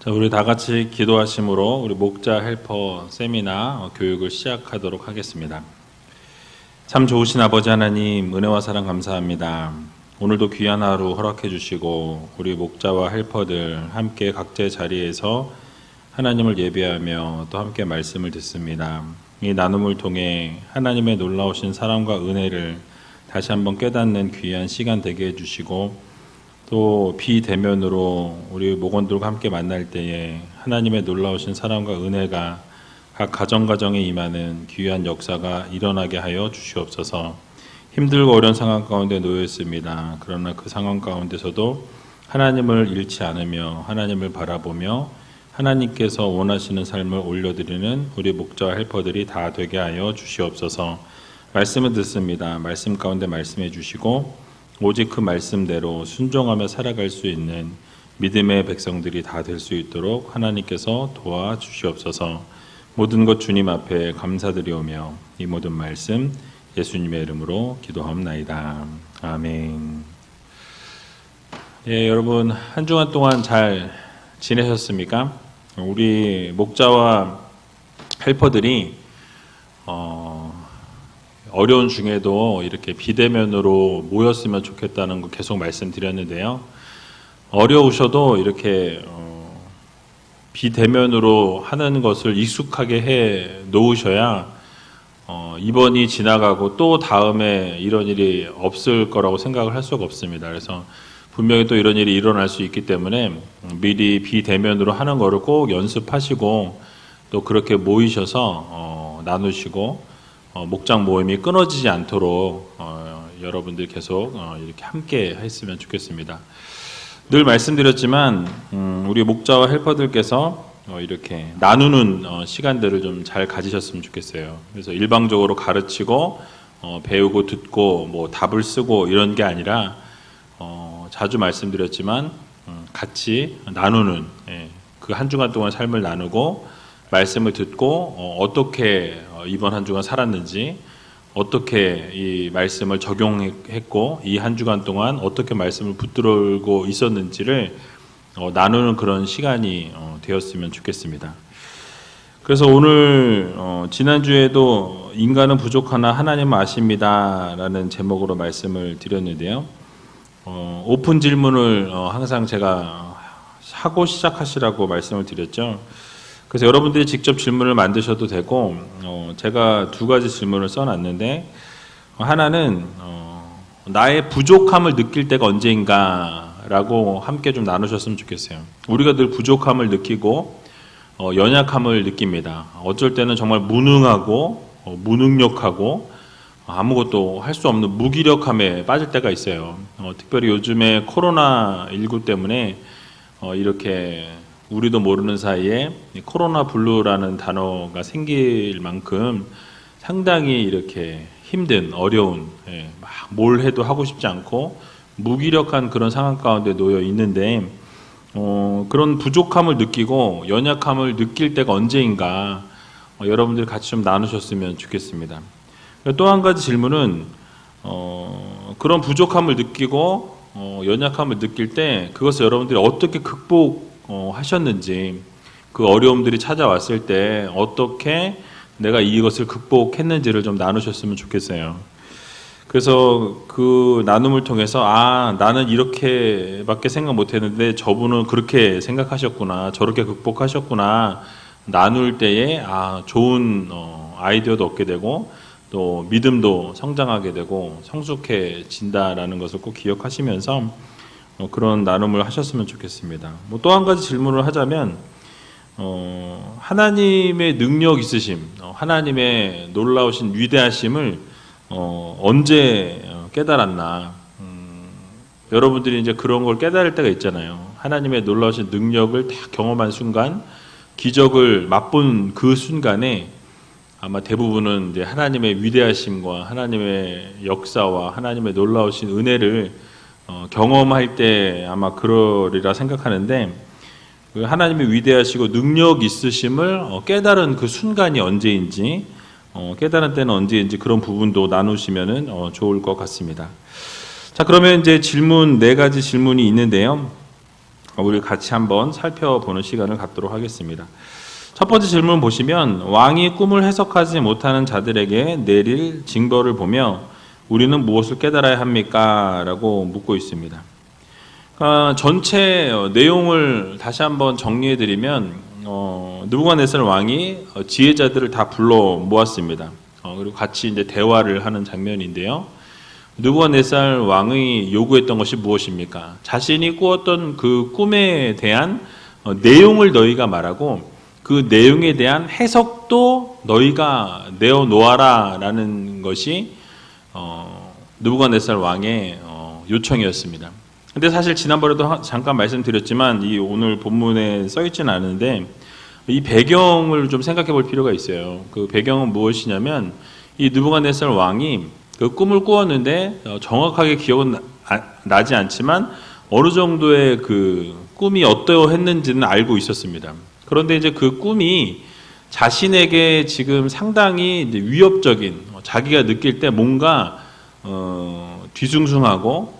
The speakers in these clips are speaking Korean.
자, 우리 다 같이 기도하심으로 우리 목자 헬퍼 세미나 교육을 시작하도록 하겠습니다. 참 좋으신 아버지 하나님, 은혜와 사랑 감사합니다. 오늘도 귀한 하루 허락해 주시고 우리 목자와 헬퍼들 함께 각자의 자리에서 하나님을 예배하며 또 함께 말씀을 듣습니다. 이 나눔을 통해 하나님의 놀라우신 사랑과 은혜를 다시 한번 깨닫는 귀한 시간 되게 해주시고, 또 비대면으로 우리 목원들과 함께 만날 때에 하나님의 놀라우신 사랑과 은혜가 각 가정가정에 임하는 귀한 역사가 일어나게 하여 주시옵소서. 힘들고 어려운 상황 가운데 놓여 있습니다. 그러나 그 상황 가운데서도 하나님을 잃지 않으며 하나님을 바라보며 하나님께서 원하시는 삶을 올려드리는 우리 목자와 헬퍼들이 다 되게 하여 주시옵소서. 말씀을 듣습니다. 말씀 가운데 말씀해 주시고 오직 그 말씀대로 순종하며 살아갈 수 있는 믿음의 백성들이 다 될 수 있도록 하나님께서 도와주시옵소서. 모든 것 주님 앞에 감사드리오며 이 모든 말씀 예수님의 이름으로 기도하옵나이다. 아멘. 예, 여러분 한 주간 동안 잘 지내셨습니까? 우리 목자와 헬퍼들이 어려운 중에도 이렇게 비대면으로 모였으면 좋겠다는 거 계속 말씀드렸는데요. 어려우셔도 이렇게 비대면으로 하는 것을 익숙하게 해 놓으셔야 이번이 지나가고 또 다음에 이런 일이 없을 거라고 생각을 할 수가 없습니다. 그래서 분명히 또 이런 일이 일어날 수 있기 때문에 미리 비대면으로 하는 거를 꼭 연습하시고 또 그렇게 모이셔서 나누시고 목장 모임이 끊어지지 않도록 여러분들 계속 이렇게 함께 했으면 좋겠습니다. 늘 말씀드렸지만 우리 목자와 헬퍼들께서 이렇게 나누는 시간들을 좀 잘 가지셨으면 좋겠어요. 그래서 일방적으로 가르치고 배우고 듣고 뭐 답을 쓰고 이런 게 아니라 자주 말씀드렸지만 같이 나누는 그 한 주간 동안 삶을 나누고 말씀을 듣고 어떻게 이번 한 주간 살았는지, 어떻게 이 말씀을 적용했고 이 한 주간 동안 어떻게 말씀을 붙들고 있었는지를 나누는 그런 시간이 되었으면 좋겠습니다. 그래서 오늘 지난주에도 인간은 부족하나 하나님은 아십니다 라는 제목으로 말씀을 드렸는데요. 오픈 질문을 항상 제가 하고 시작하시라고 말씀을 드렸죠. 그래서 여러분들이 직접 질문을 만드셔도 되고 제가 두 가지 질문을 써놨는데, 하나는 나의 부족함을 느낄 때가 언제인가 라고 함께 좀 나누셨으면 좋겠어요. 우리가 늘 부족함을 느끼고 연약함을 느낍니다. 어쩔 때는 정말 무능하고 무능력하고 아무것도 할 수 없는 무기력함에 빠질 때가 있어요. 특별히 요즘에 코로나19 때문에 이렇게 우리도 모르는 사이에 코로나 블루라는 단어가 생길 만큼 상당히 이렇게 힘든, 어려운, 막 뭘 해도 하고 싶지 않고 무기력한 그런 상황 가운데 놓여 있는데, 그런 부족함을 느끼고 연약함을 느낄 때가 언제인가 여러분들 같이 좀 나누셨으면 좋겠습니다. 또 한 가지 질문은 그런 부족함을 느끼고 연약함을 느낄 때 그것을 여러분들이 어떻게 하셨는지, 그 어려움들이 찾아왔을 때 어떻게 내가 이것을 극복했는지를 좀 나누셨으면 좋겠어요. 그래서 그 나눔을 통해서 나는 이렇게밖에 생각 못했는데 저분은 그렇게 생각하셨구나, 저렇게 극복하셨구나 나눌 때에 좋은 아이디어도 얻게 되고 또 믿음도 성장하게 되고 성숙해진다라는 것을 꼭 기억하시면서 그런 나눔을 하셨으면 좋겠습니다. 또 한 가지 질문을 하자면 하나님의 능력 있으심, 하나님의 놀라우신 위대하심을 언제 깨달았나? 여러분들이 이제 그런 걸 깨달을 때가 있잖아요. 하나님의 놀라우신 능력을 다 경험한 순간, 기적을 맛본 그 순간에 아마 대부분은 이제 하나님의 위대하심과 하나님의 역사와 하나님의 놀라우신 은혜를 경험할 때 아마 그러리라 생각하는데, 그 하나님의 위대하시고 능력 있으심을 깨달은 그 순간이 언제인지, 깨달은 때는 언제인지 그런 부분도 나누시면은 좋을 것 같습니다. 자, 그러면 이제 질문 네 가지 질문이 있는데요. 우리 같이 한번 살펴보는 시간을 갖도록 하겠습니다. 첫 번째 질문 보시면 왕이 꿈을 해석하지 못하는 자들에게 내릴 징벌을 보며 우리는 무엇을 깨달아야 합니까? 라고 묻고 있습니다. 전체 내용을 다시 한번 정리해드리면 느부갓네살 왕이 지혜자들을 다 불러 모았습니다. 그리고 같이 이제 대화를 하는 장면인데요. 느부갓네살 왕이 요구했던 것이 무엇입니까? 자신이 꾸었던 그 꿈에 대한 내용을 너희가 말하고 그 내용에 대한 해석도 너희가 내어놓아라라는 것이 느부갓네살 왕의 요청이었습니다. 근데 사실 지난번에도 잠깐 말씀드렸지만 이 오늘 본문에 써 있지는 않은데 이 배경을 좀 생각해 볼 필요가 있어요. 그 배경은 무엇이냐면 이 느부갓네살 왕이 그 꿈을 꾸었는데 정확하게 기억은 나지 않지만 어느 정도의 그 꿈이 어떠했는지는 알고 있었습니다. 그런데 이제 그 꿈이 자신에게 지금 상당히 이제 위협적인, 자기가 느낄 때 뭔가 뒤숭숭하고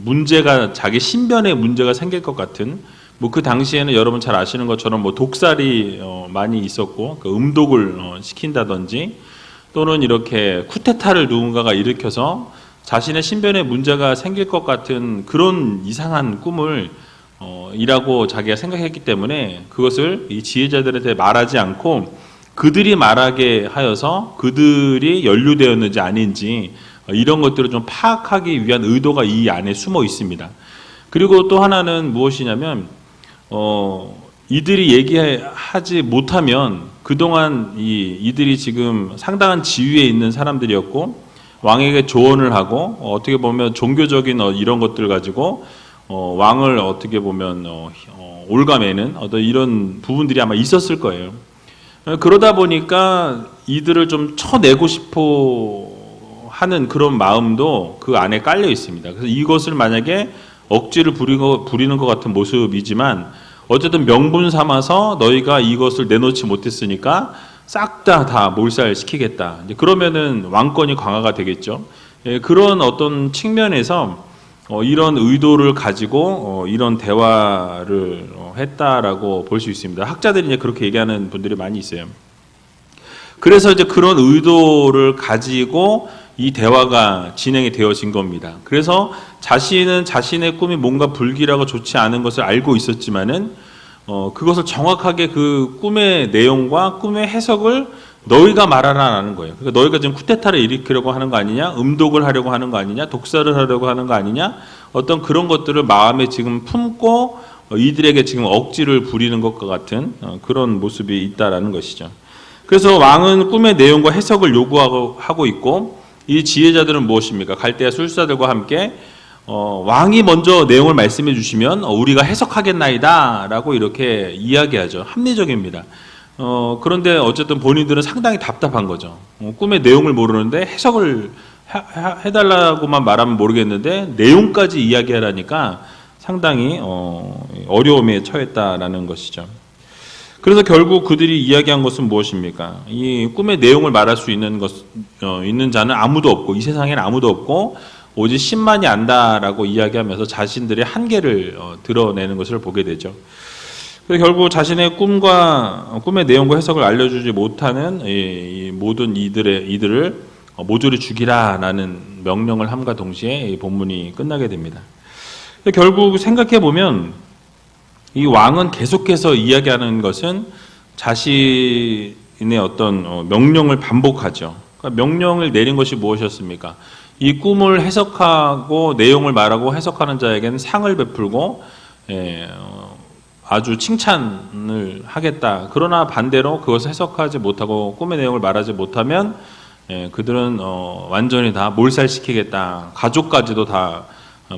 문제가, 자기 신변에 문제가 생길 것 같은, 뭐 그 당시에는 여러분 잘 아시는 것처럼 뭐 독살이 많이 있었고 그 음독을 시킨다든지 또는 이렇게 쿠데타를 누군가가 일으켜서 자신의 신변에 문제가 생길 것 같은 그런 이상한 꿈을 이라고 자기가 생각했기 때문에 그것을 이 지혜자들한테 말하지 않고 그들이 말하게 하여서 그들이 연루되었는지 아닌지 이런 것들을 좀 파악하기 위한 의도가 이 안에 숨어 있습니다. 그리고 또 하나는 무엇이냐면 이들이 얘기하지 못하면 그동안 이들이 지금 상당한 지위에 있는 사람들이었고 왕에게 조언을 하고 어떻게 보면 종교적인 이런 것들 가지고 왕을 어떻게 보면 올가매는 어떤 이런 부분들이 아마 있었을 거예요. 그러다 보니까 이들을 좀 쳐내고 싶어 하는 그런 마음도 그 안에 깔려 있습니다. 그래서 이것을 만약에 억지를 부리는 것 같은 모습이지만 어쨌든 명분 삼아서 너희가 이것을 내놓지 못했으니까 싹 다 몰살시키겠다. 그러면은 왕권이 강화가 되겠죠. 그런 어떤 측면에서 이런 의도를 가지고 이런 대화를 했다라고 볼 수 있습니다. 학자들이 이제 그렇게 얘기하는 분들이 많이 있어요. 그래서 이제 그런 의도를 가지고 이 대화가 진행이 되어진 겁니다. 그래서 자신은 자신의 꿈이 뭔가 불길하고 좋지 않은 것을 알고 있었지만은 그것을 정확하게 그 꿈의 내용과 꿈의 해석을 너희가 말하라는 거예요. 그러니까 너희가 지금 쿠데타를 일으키려고 하는 거 아니냐, 음독을 하려고 하는 거 아니냐, 독살을 하려고 하는 거 아니냐, 어떤 그런 것들을 마음에 지금 품고 이들에게 지금 억지를 부리는 것과 같은 그런 모습이 있다라는 것이죠. 그래서 왕은 꿈의 내용과 해석을 요구하고 있고 이 지혜자들은 무엇입니까? 갈대아 술사들과 함께 왕이 먼저 내용을 말씀해 주시면 우리가 해석하겠나이다 라고 이렇게 이야기하죠. 합리적입니다. 그런데 어쨌든 본인들은 상당히 답답한 거죠. 꿈의 내용을 모르는데 해석을 해달라고만 말하면 모르겠는데 내용까지 이야기하라니까 상당히 어려움에 처했다라는 것이죠. 그래서 결국 그들이 이야기한 것은 무엇입니까? 이 꿈의 내용을 말할 수 있는 있는 자는 아무도 없고 이 세상에는 아무도 없고 오직 신만이 안다라고 이야기하면서 자신들의 한계를 드러내는 것을 보게 되죠. 그래서 결국 자신의 꿈의 내용과 해석을 알려주지 못하는 이 모든 이들을 모조리 죽이라라는 명령을 함과 동시에 이 본문이 끝나게 됩니다. 결국 생각해 보면 이 왕은 계속해서 이야기하는 것은 자신의 어떤 명령을 반복하죠. 그러니까 명령을 내린 것이 무엇이었습니까? 이 꿈을 해석하고 내용을 말하고 해석하는 자에게는 상을 베풀고 아주 칭찬을 하겠다. 그러나 반대로 그것을 해석하지 못하고 꿈의 내용을 말하지 못하면 그들은 완전히 다 몰살시키겠다. 가족까지도 다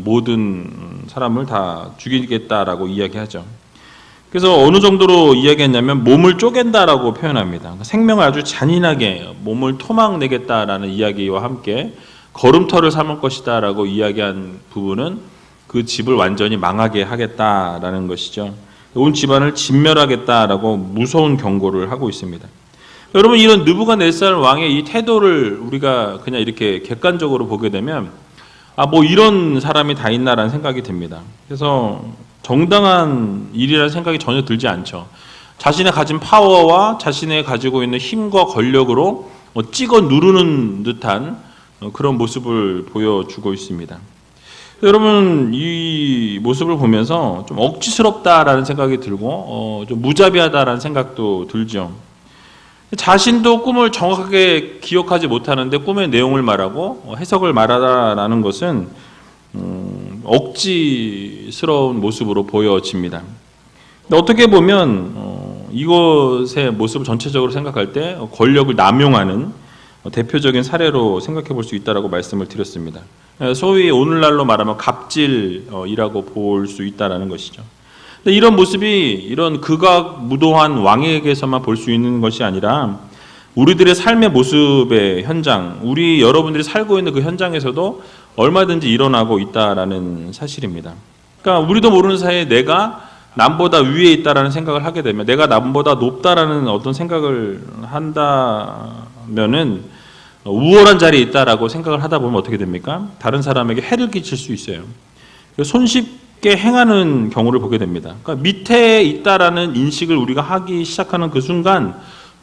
모든 사람을 다 죽이겠다라고 이야기하죠. 그래서 어느 정도로 이야기했냐면 몸을 쪼갠다라고 표현합니다. 생명을 아주 잔인하게 몸을 토막내겠다라는 이야기와 함께 걸음터를 삼을 것이다라고 이야기한 부분은 그 집을 완전히 망하게 하겠다라는 것이죠. 온 집안을 진멸하겠다라고 무서운 경고를 하고 있습니다. 여러분, 이런 느부갓네살 왕의 이 태도를 우리가 그냥 이렇게 객관적으로 보게 되면 뭐 이런 사람이 다 있나라는 생각이 듭니다. 그래서 정당한 일이라는 생각이 전혀 들지 않죠. 자신의 가진 파워와 자신의 가지고 있는 힘과 권력으로 찍어 누르는 듯한 그런 모습을 보여주고 있습니다. 여러분, 이 모습을 보면서 좀 억지스럽다라는 생각이 들고 좀 무자비하다라는 생각도 들죠. 자신도 꿈을 정확하게 기억하지 못하는데 꿈의 내용을 말하고 해석을 말하다라는 것은 억지스러운 모습으로 보여집니다. 어떻게 보면 이것의 모습을 전체적으로 생각할 때 권력을 남용하는 대표적인 사례로 생각해 볼 수 있다라고 말씀을 드렸습니다. 소위 오늘날로 말하면 갑질이라고 볼 수 있다라는 것이죠. 근데 이런 모습이 이런 극악무도한 왕에게서만 볼 수 있는 것이 아니라 우리들의 삶의 모습의 현장, 우리 여러분들이 살고 있는 그 현장에서도 얼마든지 일어나고 있다라는 사실입니다. 그러니까 우리도 모르는 사이에 내가 남보다 위에 있다라는 생각을 하게 되면, 내가 남보다 높다라는 어떤 생각을 한다면은 우월한 자리에 있다라고 생각을 하다 보면 어떻게 됩니까? 다른 사람에게 해를 끼칠 수 있어요. 손쉽게 행하는 경우를 보게 됩니다. 그러니까 밑에 있다라는 인식을 우리가 하기 시작하는 그 순간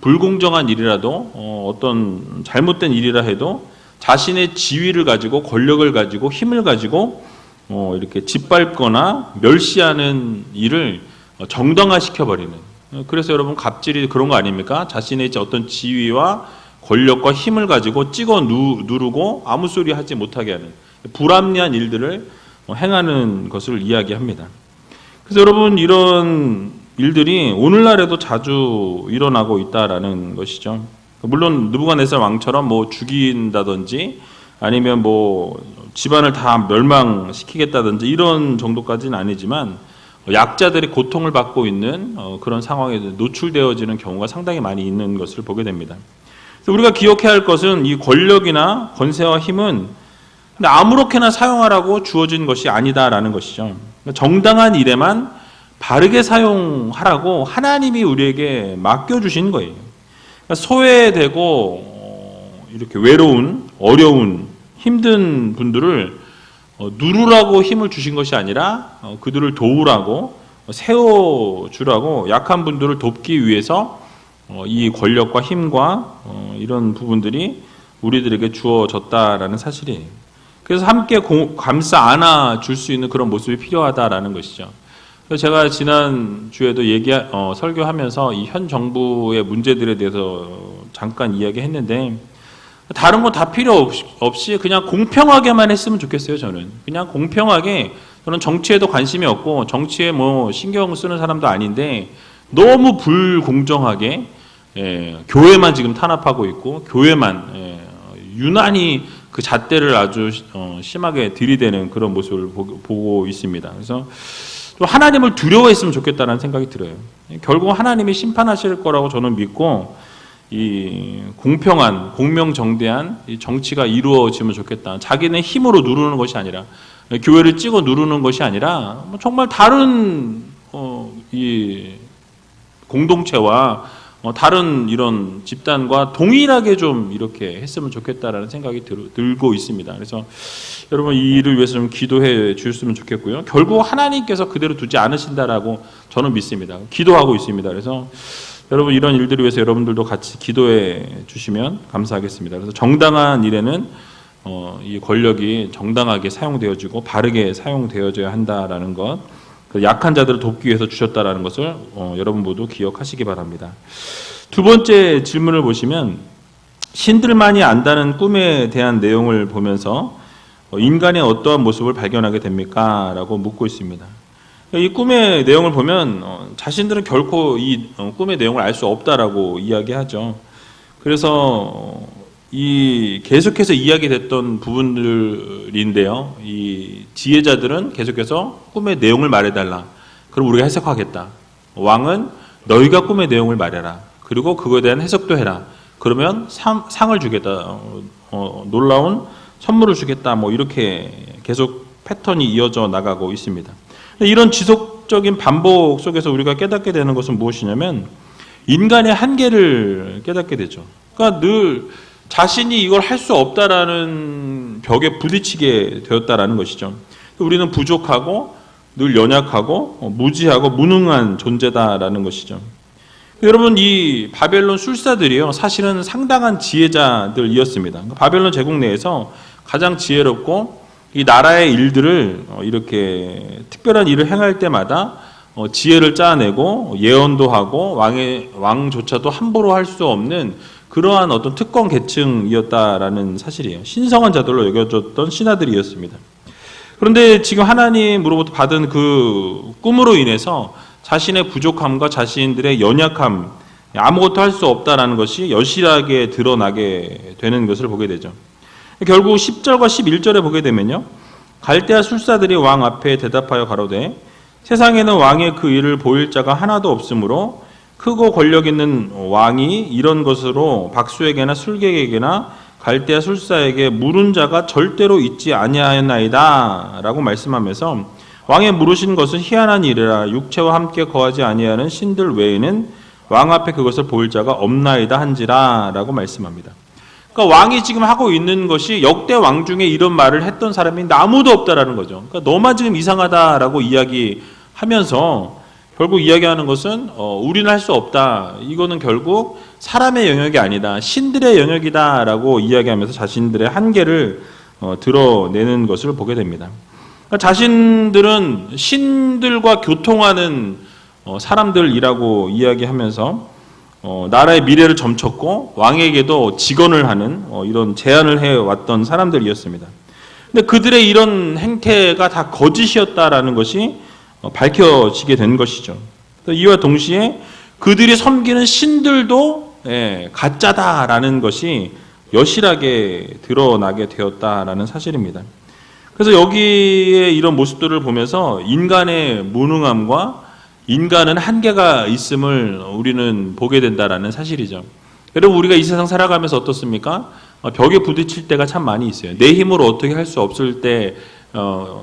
불공정한 일이라도 어떤 잘못된 일이라 해도 자신의 지위를 가지고 권력을 가지고 힘을 가지고 이렇게 짓밟거나 멸시하는 일을 정당화시켜버리는. 그래서 여러분 갑질이 그런 거 아닙니까? 자신의 어떤 지위와 권력과 힘을 가지고 찍어 누르고 아무 소리 하지 못하게 하는 불합리한 일들을 행하는 것을 이야기합니다. 그래서 여러분 이런 일들이 오늘날에도 자주 일어나고 있다라는 것이죠. 물론 느부갓네살 왕처럼 뭐 죽인다든지 아니면 뭐 집안을 다 멸망시키겠다든지 이런 정도까지는 아니지만 약자들이 고통을 받고 있는 그런 상황에 노출되어지는 경우가 상당히 많이 있는 것을 보게 됩니다. 그래서 우리가 기억해야 할 것은 이 권력이나 권세와 힘은 아무렇게나 사용하라고 주어진 것이 아니다라는 것이죠. 정당한 일에만 바르게 사용하라고 하나님이 우리에게 맡겨주신 거예요. 소외되고 이렇게 외로운, 어려운, 힘든 분들을 누르라고 힘을 주신 것이 아니라 그들을 도우라고 세워주라고 약한 분들을 돕기 위해서 이 권력과 힘과 이런 부분들이 우리들에게 주어졌다라는 사실이에요. 그래서 함께 감싸 안아 줄 수 있는 그런 모습이 필요하다라는 것이죠. 그래서 제가 지난 주에도 설교하면서 이 현 정부의 문제들에 대해서 잠깐 이야기했는데 다른 건 다 필요 없이 그냥 공평하게만 했으면 좋겠어요. 저는 그냥 공평하게, 저는 정치에도 관심이 없고 정치에 뭐 신경 쓰는 사람도 아닌데 너무 불공정하게 교회만 지금 탄압하고 있고 교회만 유난히 그 잣대를 아주 심하게 들이대는 그런 모습을 보고 있습니다. 그래서 좀 하나님을 두려워했으면 좋겠다는 생각이 들어요. 결국 하나님이 심판하실 거라고 저는 믿고 이 공평한 공명정대한 이 정치가 이루어지면 좋겠다. 자기네 힘으로 누르는 것이 아니라, 교회를 찍어 누르는 것이 아니라 정말 다른 이 공동체와 다른 이런 집단과 동일하게 좀 이렇게 했으면 좋겠다라는 생각이 들고 있습니다. 그래서 여러분 이 일을 위해서 좀 기도해 주셨으면 좋겠고요. 결국 하나님께서 그대로 두지 않으신다라고 저는 믿습니다. 기도하고 있습니다. 그래서 여러분 이런 일들을 위해서 여러분들도 같이 기도해 주시면 감사하겠습니다. 그래서 정당한 일에는 이 권력이 정당하게 사용되어지고 바르게 사용되어져야 한다라는 것, 약한 자들을 돕기 위해서 주셨다라는 것을 여러분 모두 기억하시기 바랍니다. 두 번째 질문을 보시면 신들만이 안다는 꿈에 대한 내용을 보면서 인간의 어떠한 모습을 발견하게 됩니까? 라고 묻고 있습니다. 이 꿈의 내용을 보면 자신들은 결코 이 꿈의 내용을 알 수 없다라고 이야기하죠. 그래서 이 계속해서 이야기됐던 부분들인데요. 이 지혜자들은 계속해서 꿈의 내용을 말해달라. 그럼 우리가 해석하겠다. 왕은 너희가 꿈의 내용을 말해라. 그리고 그거에 대한 해석도 해라. 그러면 상을 주겠다. 놀라운 선물을 주겠다. 뭐 이렇게 계속 패턴이 이어져 나가고 있습니다. 이런 지속적인 반복 속에서 우리가 깨닫게 되는 것은 무엇이냐면 인간의 한계를 깨닫게 되죠. 그러니까 늘 자신이 이걸 할 수 없다라는 벽에 부딪히게 되었다라는 것이죠. 우리는 부족하고 늘 연약하고 무지하고 무능한 존재다라는 것이죠. 여러분, 이 바벨론 술사들이요, 사실은 상당한 지혜자들이었습니다. 바벨론 제국 내에서 가장 지혜롭고 이 나라의 일들을 이렇게 특별한 일을 행할 때마다 지혜를 짜내고 예언도 하고 왕조차도 함부로 할 수 없는 그러한 어떤 특권 계층이었다라는 사실이에요. 신성한 자들로 여겨졌던 신하들이었습니다. 그런데 지금 하나님으로부터 받은 그 꿈으로 인해서 자신의 부족함과 자신들의 연약함, 아무것도 할 수 없다라는 것이 여실하게 드러나게 되는 것을 보게 되죠. 결국 10절과 11절에 보게 되면요, 갈대아 술사들이 왕 앞에 대답하여 가로되 세상에는 왕의 그 일을 보일 자가 하나도 없으므로 크고 권력 있는 왕이 이런 것으로 박수에게나 술객에게나 갈대아 술사에게 물은 자가 절대로 있지 아니하였나이다 라고 말씀하면서 왕의 물으신 것은 희한한 일이라 육체와 함께 거하지 아니하는 신들 외에는 왕 앞에 그것을 보일 자가 없나이다 한지라 라고 말씀합니다. 그러니까 왕이 지금 하고 있는 것이 역대 왕 중에 이런 말을 했던 사람이 아무도 없다라는 거죠. 그러니까 너만 지금 이상하다라고 이야기하면서 결국 이야기하는 것은 우리는 할 수 없다. 이거는 결국 사람의 영역이 아니다. 신들의 영역이다라고 이야기하면서 자신들의 한계를 드러내는 것을 보게 됩니다. 그러니까 자신들은 신들과 교통하는 사람들이라고 이야기하면서 나라의 미래를 점쳤고 왕에게도 직언을 하는 이런 제안을 해왔던 사람들이었습니다. 근데 그들의 이런 행태가 다 거짓이었다라는 것이 밝혀지게 된 것이죠. 이와 동시에 그들이 섬기는 신들도 가짜다라는 것이 여실하게 드러나게 되었다라는 사실입니다. 그래서 여기에 이런 모습들을 보면서 인간의 무능함과 인간은 한계가 있음을 우리는 보게 된다라는 사실이죠. 여러분, 우리가 이 세상 살아가면서 어떻습니까? 벽에 부딪힐 때가 참 많이 있어요. 내 힘으로 어떻게 할 수 없을 때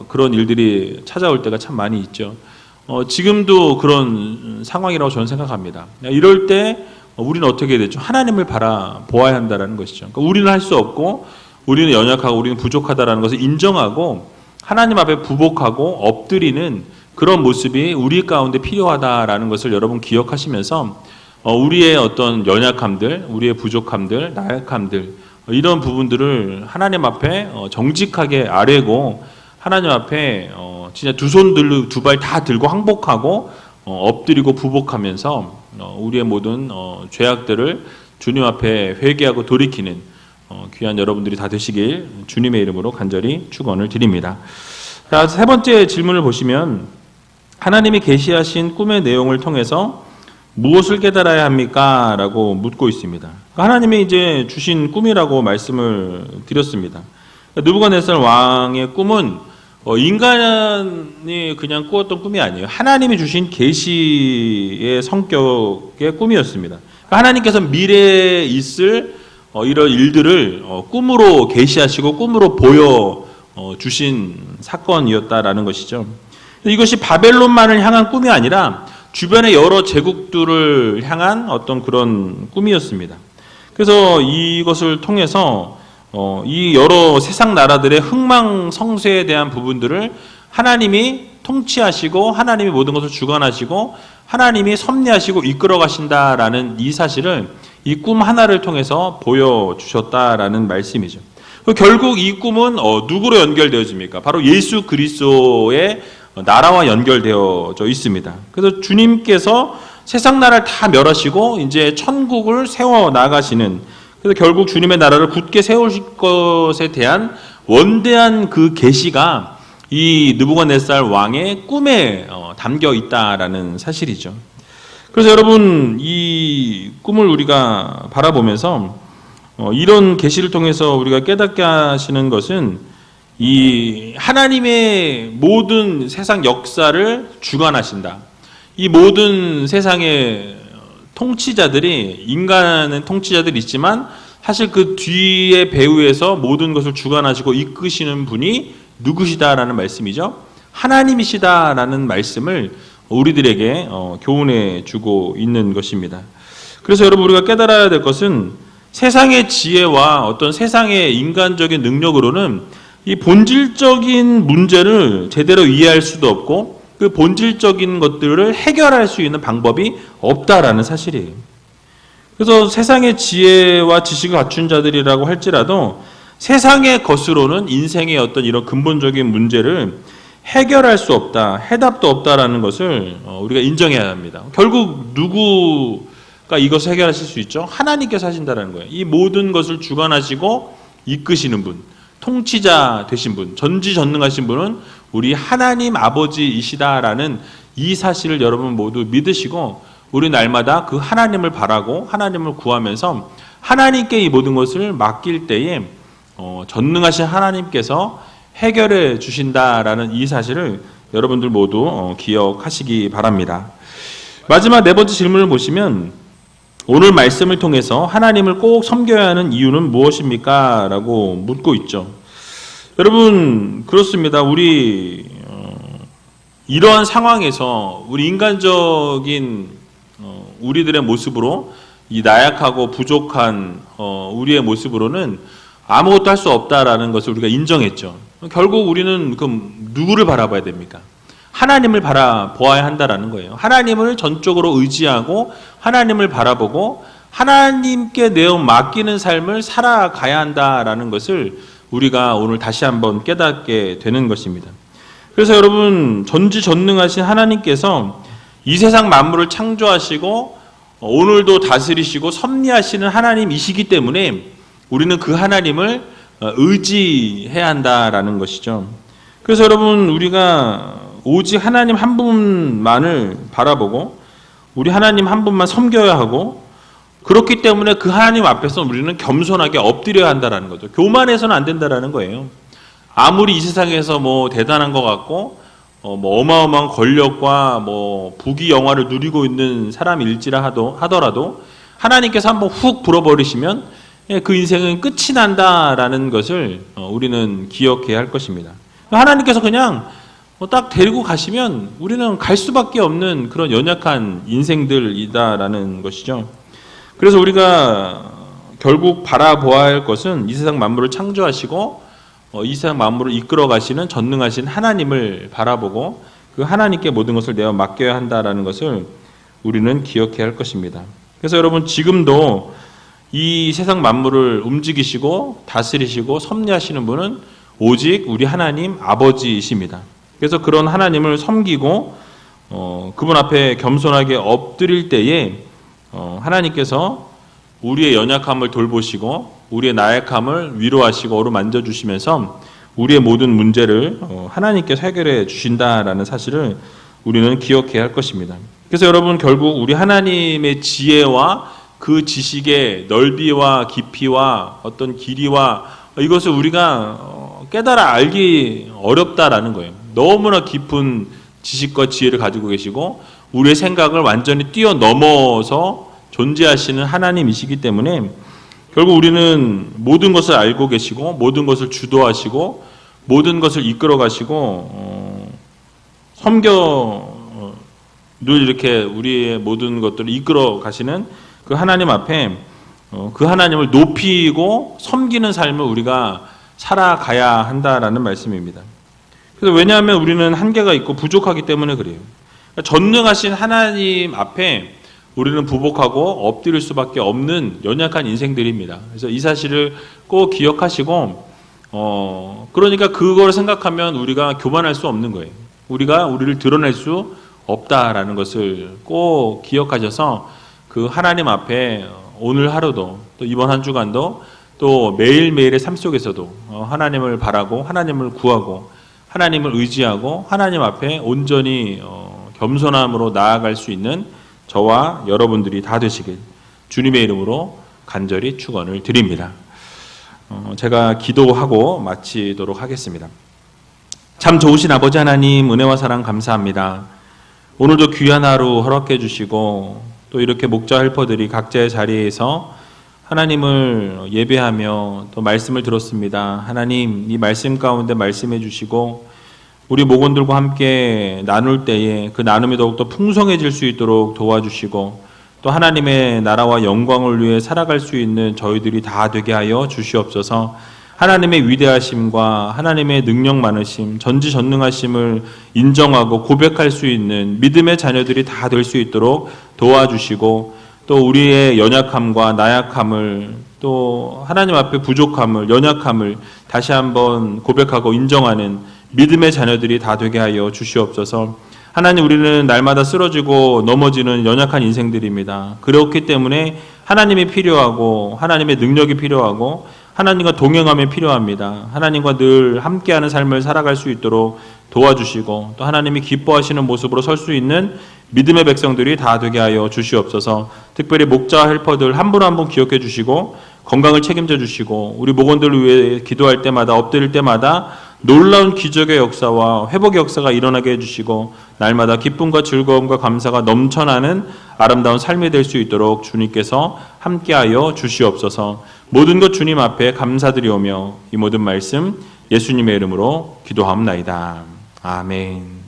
그런 일들이 찾아올 때가 참 많이 있죠. 지금도 그런 상황이라고 저는 생각합니다. 이럴 때 우리는 어떻게 되죠? 하나님을 바라보아야 한다는 것이죠. 그러니까 우리는 할 수 없고 우리는 연약하고 우리는 부족하다라는 것을 인정하고 하나님 앞에 부복하고 엎드리는 그런 모습이 우리 가운데 필요하다라는 것을 여러분 기억하시면서 우리의 어떤 연약함들, 우리의 부족함들, 나약함들 이런 부분들을 하나님 앞에 정직하게 아뢰고 하나님 앞에 진짜 두 손 들고 두 발 다 들고 항복하고 엎드리고 부복하면서 우리의 모든 죄악들을 주님 앞에 회개하고 돌이키는 귀한 여러분들이 다 되시길 주님의 이름으로 간절히 축원을 드립니다. 자, 세 번째 질문을 보시면 하나님이 계시하신 꿈의 내용을 통해서 무엇을 깨달아야 합니까? 라고 묻고 있습니다. 하나님이 이제 주신 꿈이라고 말씀을 드렸습니다. 느부갓네살 왕의 꿈은 인간이 그냥 꾸었던 꿈이 아니에요. 하나님이 주신 계시의 성격의 꿈이었습니다. 하나님께서 미래에 있을 이런 일들을 꿈으로 계시하시고 꿈으로 보여 주신 사건이었다라는 것이죠. 이것이 바벨론만을 향한 꿈이 아니라 주변의 여러 제국들을 향한 어떤 그런 꿈이었습니다. 그래서 이것을 통해서 이 여러 세상 나라들의 흥망성쇠에 대한 부분들을 하나님이 통치하시고 하나님이 모든 것을 주관하시고 하나님이 섭리하시고 이끌어 가신다라는 이 사실을 이 꿈 하나를 통해서 보여주셨다라는 말씀이죠. 결국 이 꿈은 누구로 연결되어집니까? 바로 예수 그리스도의 나라와 연결되어져 있습니다. 그래서 주님께서 세상 나라를 다 멸하시고 이제 천국을 세워 나가시는, 그래서 결국 주님의 나라를 굳게 세우실 것에 대한 원대한 그 계시가 이 느부갓네살 왕의 꿈에 담겨 있다라는 사실이죠. 그래서 여러분, 이 꿈을 우리가 바라보면서 이런 계시를 통해서 우리가 깨닫게 하시는 것은 이 하나님의 모든 세상 역사를 주관하신다. 이 모든 세상의 통치자들이, 인간은 통치자들이 있지만 사실 그 뒤에 배후에서 모든 것을 주관하시고 이끄시는 분이 누구시다라는 말씀이죠. 하나님이시다라는 말씀을 우리들에게 교훈해 주고 있는 것입니다. 그래서 여러분, 우리가 깨달아야 될 것은 세상의 지혜와 어떤 세상의 인간적인 능력으로는 이 본질적인 문제를 제대로 이해할 수도 없고 그 본질적인 것들을 해결할 수 있는 방법이 없다라는 사실이에요. 그래서 세상의 지혜와 지식을 갖춘 자들이라고 할지라도 세상의 것으로는 인생의 어떤 이런 근본적인 문제를 해결할 수 없다, 해답도 없다라는 것을 우리가 인정해야 합니다. 결국 누구가 이것을 해결하실 수 있죠? 하나님께서 하신다는 거예요. 이 모든 것을 주관하시고 이끄시는 분, 통치자 되신 분, 전지전능하신 분은 우리 하나님 아버지이시다라는 이 사실을 여러분 모두 믿으시고 우리 날마다 그 하나님을 바라고 하나님을 구하면서 하나님께 이 모든 것을 맡길 때에 전능하신 하나님께서 해결해 주신다라는 이 사실을 여러분들 모두 기억하시기 바랍니다. 마지막 네 번째 질문을 보시면 오늘 말씀을 통해서 하나님을 꼭 섬겨야 하는 이유는 무엇입니까? 라고 묻고 있죠. 여러분 그렇습니다. 우리 이러한 상황에서 우리 인간적인 우리들의 모습으로 이 나약하고 부족한 우리의 모습으로는 아무것도 할 수 없다라는 것을 우리가 인정했죠. 결국 우리는 그럼 누구를 바라봐야 됩니까? 하나님을 바라보아야 한다라는 거예요. 하나님을 전적으로 의지하고 하나님을 바라보고 하나님께 내어 맡기는 삶을 살아가야 한다라는 것을 우리가 오늘 다시 한번 깨닫게 되는 것입니다. 그래서 여러분 전지전능하신 하나님께서 이 세상 만물을 창조하시고 오늘도 다스리시고 섭리하시는 하나님이시기 때문에 우리는 그 하나님을 의지해야 한다라는 것이죠. 그래서 여러분 우리가 오직 하나님 한 분만을 바라보고 우리 하나님 한 분만 섬겨야 하고 그렇기 때문에 그 하나님 앞에서 우리는 겸손하게 엎드려야 한다라는 거죠. 교만해서는 안 된다라는 거예요. 아무리 이 세상에서 뭐 대단한 것 같고 뭐 어마어마한 권력과 뭐 부귀 영화를 누리고 있는 사람일지라 하더라도 하나님께서 한번 훅 불어버리시면 그 인생은 끝이 난다라는 것을 우리는 기억해야 할 것입니다. 하나님께서 그냥 딱 데리고 가시면 우리는 갈 수밖에 없는 그런 연약한 인생들이다라는 것이죠. 그래서 우리가 결국 바라보아야 할 것은 이 세상 만물을 창조하시고 이 세상 만물을 이끌어 가시는 전능하신 하나님을 바라보고 그 하나님께 모든 것을 내어 맡겨야 한다라는 것을 우리는 기억해야 할 것입니다. 그래서 여러분 지금도 이 세상 만물을 움직이시고 다스리시고 섭리하시는 분은 오직 우리 하나님 아버지이십니다. 그래서 그런 하나님을 섬기고 그분 앞에 겸손하게 엎드릴 때에 하나님께서 우리의 연약함을 돌보시고 우리의 나약함을 위로하시고 어루만져 주시면서 우리의 모든 문제를 하나님께서 해결해 주신다라는 사실을 우리는 기억해야 할 것입니다. 그래서 여러분 결국 우리 하나님의 지혜와 그 지식의 넓이와 깊이와 어떤 길이와 이것을 우리가 깨달아 알기 어렵다라는 거예요. 너무나 깊은 지식과 지혜를 가지고 계시고 우리의 생각을 완전히 뛰어넘어서 존재하시는 하나님이시기 때문에 결국 우리는 모든 것을 알고 계시고 모든 것을 주도하시고 모든 것을 이끌어 가시고 섬겨 늘 이렇게 우리의 모든 것들을 이끌어 가시는 그 하나님 앞에 그 하나님을 높이고 섬기는 삶을 우리가 살아가야 한다라는 말씀입니다. 그래서 왜냐하면 우리는 한계가 있고 부족하기 때문에 그래요. 그러니까 전능하신 하나님 앞에 우리는 부복하고 엎드릴 수밖에 없는 연약한 인생들입니다. 그래서 이 사실을 꼭 기억하시고 그러니까 그걸 생각하면 우리가 교만할 수 없는 거예요. 우리가 우리를 드러낼 수 없다라는 것을 꼭 기억하셔서 그 하나님 앞에 오늘 하루도 또 이번 한 주간도 또 매일매일의 삶 속에서도 하나님을 바라고 하나님을 구하고 하나님을 의지하고 하나님 앞에 온전히 겸손함으로 나아갈 수 있는 저와 여러분들이 다 되시길 주님의 이름으로 간절히 축원을 드립니다. 제가 기도하고 마치도록 하겠습니다. 참 좋으신 아버지 하나님 은혜와 사랑 감사합니다. 오늘도 귀한 하루 허락해 주시고 또 이렇게 목자 헬퍼들이 각자의 자리에서 하나님을 예배하며 또 말씀을 들었습니다. 하나님 이 말씀 가운데 말씀해 주시고 우리 목원들과 함께 나눌 때에 그 나눔이 더욱더 풍성해질 수 있도록 도와주시고 또 하나님의 나라와 영광을 위해 살아갈 수 있는 저희들이 다 되게 하여 주시옵소서. 하나님의 위대하심과 하나님의 능력 많으심, 전지전능하심을 인정하고 고백할 수 있는 믿음의 자녀들이 다 될 수 있도록 도와주시고, 또 우리의 연약함과 나약함을, 또 하나님 앞에 부족함을, 연약함을 다시 한번 고백하고 인정하는 믿음의 자녀들이 다 되게 하여 주시옵소서. 하나님, 우리는 날마다 쓰러지고 넘어지는 연약한 인생들입니다. 그렇기 때문에 하나님이 필요하고 하나님의 능력이 필요하고 하나님과 동행함이 필요합니다. 하나님과 늘 함께하는 삶을 살아갈 수 있도록 도와주시고, 또 하나님이 기뻐하시는 모습으로 설 수 있는 믿음의 백성들이 다 되게 하여 주시옵소서. 특별히 목자 헬퍼들 한 분 한 분 기억해 주시고 건강을 책임져 주시고, 우리 목원들을 위해 기도할 때마다, 엎드릴 때마다 놀라운 기적의 역사와 회복의 역사가 일어나게 해주시고, 날마다 기쁨과 즐거움과 감사가 넘쳐나는 아름다운 삶이 될 수 있도록 주님께서 함께하여 주시옵소서. 모든 것 주님 앞에 감사드리오며 이 모든 말씀 예수님의 이름으로 기도하옵나이다. 아멘.